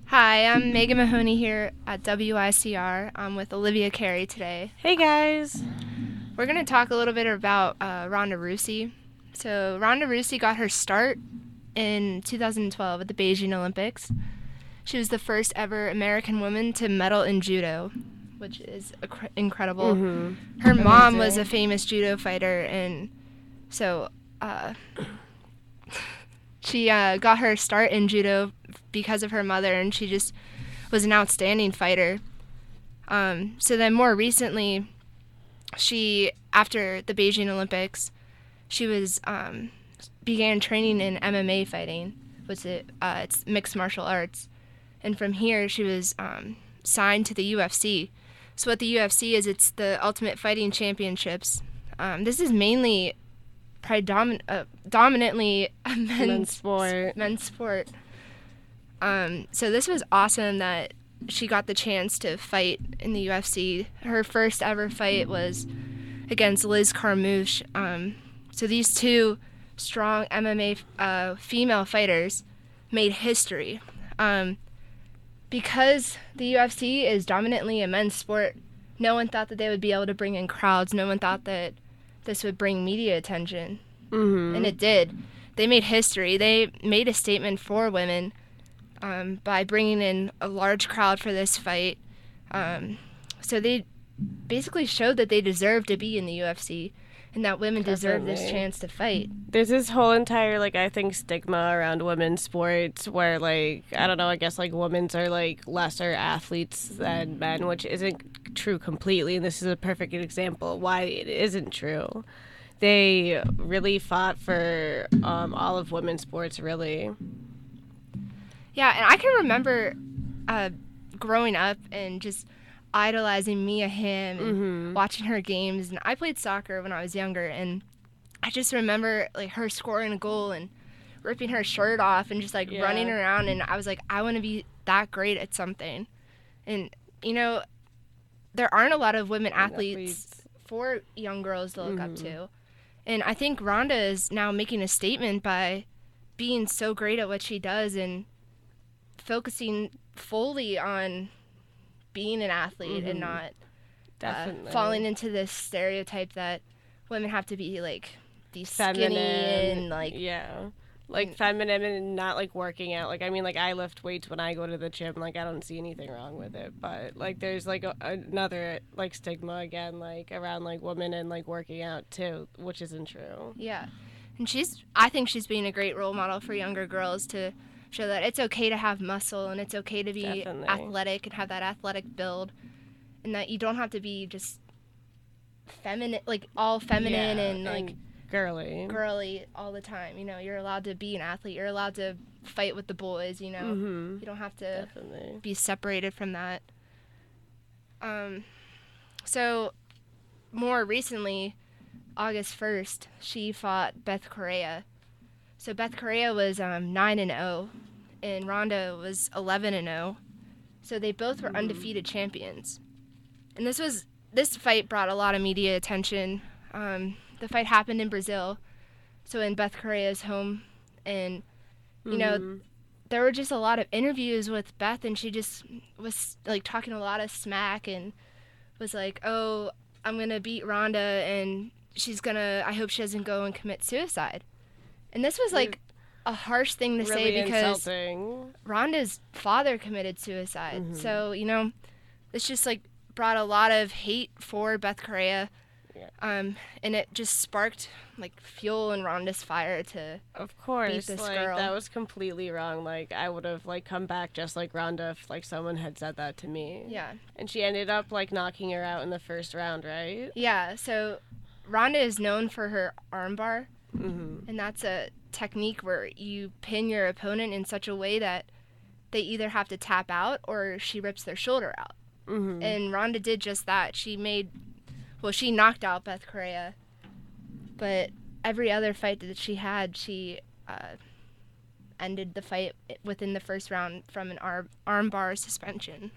Hi, I'm Megan Mahoney here at WICR. I'm with Olivia Carey today. Hey guys. We're going to talk a little bit about Ronda Rousey. So, Ronda Rousey got her start in 2012 at the Beijing Olympics. She was the first ever American woman to medal in judo, which is incredible. Her mom was a Amazing. famous judo fighter, and so she got her start in judo because of her mother, and she just was an outstanding fighter. So then more recently, after the Beijing Olympics, she was began training in MMA fighting, it's mixed martial arts, and from here she was signed to the UFC. So what the UFC is, it's the Ultimate Fighting Championships. This is mainly dominantly a Men's sport. men's sport. So this was awesome that she got the chance to fight in the UFC. Her first ever fight was against Liz Carmouche. So these two strong MMA female fighters made history. Because the UFC is dominantly a men's sport, no one thought that they would be able to bring in crowds. No one thought that this would bring media attention. And it did. They made history. They made a statement for women by bringing in a large crowd for this fight. So they basically showed that they deserve to be in the UFC and that women deserve this Definitely. chance to fight. There's this whole entire I think stigma around women's sports where I don't know, I guess women's are lesser athletes than men, which isn't true completely, and this is a perfect example of why it isn't true. They really fought for all of women's sports, really. Yeah, and I can remember growing up and just idolizing Mia Hamm and watching her games. And I played soccer when I was younger, and I just remember her scoring a goal and ripping her shirt off and just running around. And I was like, I want to be that great at something. And there aren't a lot of women athletes for young girls to look up to. And I think Ronda is now making a statement by being so great at what she does and focusing fully on being an athlete and not Definitely. falling into this stereotype that women have to be these Feminine skinny and feminine and not working out. I lift weights when I go to the gym. I don't see anything wrong with it, but there's another stigma again around women and working out too, which isn't true. Yeah. And I think she's being a great role model for younger girls to show that it's okay to have muscle and it's okay to be Definitely. athletic and have that athletic build, and that you don't have to be just feminine, all feminine and girly all the time. You're allowed to be an athlete. You're allowed to fight with the boys. You don't have to Definitely. be separated from that. So more recently, August 1st, she fought Beth Correa. So Beth Correa was 9-0, and Ronda was 11-0. So they both were undefeated champions. And this fight brought a lot of media attention. The fight happened in Brazil, so in Beth Correa's home, and there were just a lot of interviews with Beth, and she just was talking a lot of smack and was like, "Oh, I'm gonna beat Ronda, and I hope she doesn't go and commit suicide." And this was a harsh thing to really say because insulting. Ronda's father committed suicide. So, this just brought a lot of hate for Beth Correa. Yeah. And it just sparked fuel in Ronda's fire to Of course, beat this girl. that was completely wrong. I would have come back just like Ronda if someone had said that to me. Yeah. And she ended up knocking her out in the first round, right? Yeah, so Ronda is known for her armbar. And that's a technique where you pin your opponent in such a way that they either have to tap out or she rips their shoulder out. And Ronda did just that. She knocked out Beth Correa, but every other fight that she had, she ended the fight within the first round from an armbar suspension.